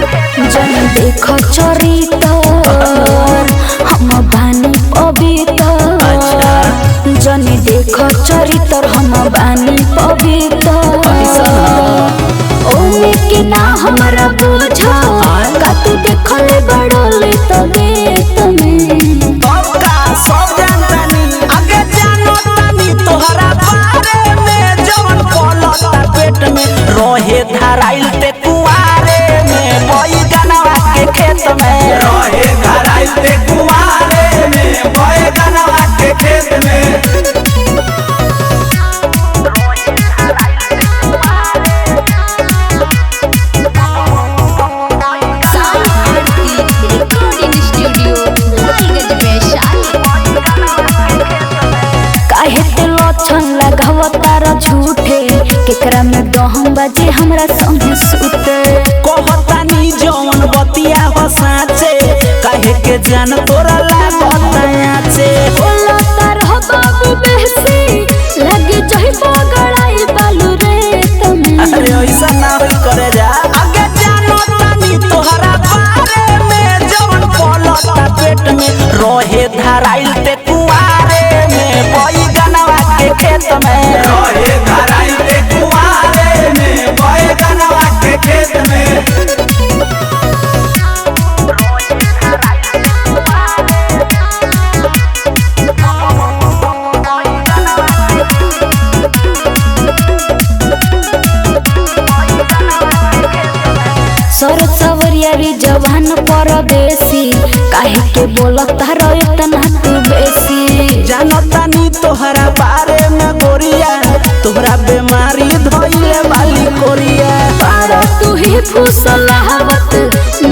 देखो चरितर हम बानी पवित्र जनी देखो चरितर हम बानी पवित्र ओमे के ना हमरा बुझा का तू देखले बड़ले तो देत में सबका सब जानतानी आगे जानतानी तोहरा बारे में जवन पलता पेट में रहे धराइल ते कुआरे में बई गनवा के खेत में रहे धराइल ते कुआरे में बई गनवा के खेत में रिकॉर्डिंग स्टूडियो लालगंज वैशाली काहे ते लक्षण लगावतार झूठे केकरा में दहम बाजे हमरा संगे सुते कहतानी जवन बतिया हो साचे काहे के जान तोरा लागताया से बोला तार हो बाबू बेसी लगे जही पगड़ाई बालू रे तमे अरे ऐसा ना होई करे जा आगे जानतानी तोहरा बारे में जवन पलता पेट में रहे धराइल ते कुआरे में बई गनवा के खेत में रहे धराइल ते कुआरे में बई गनवा के खेत में सर सवरिया रे जवान परदेसी काहे के बोलता रो इतना तू बेसी जानतानी तोहरा बारे में गोरिया तोहरा बीमारी धोइले वाली कोरिया पारो तू ही फुसलावत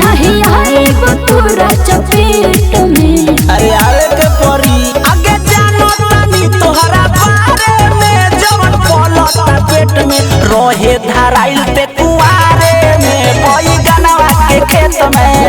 नहीं आई बतूरा चपेट में अरे आवे के परी आगे जानतानी तोहरा बारे में जवन पलता पेट में रहे धराइल ते कुआरे में बई गनवा के खेत में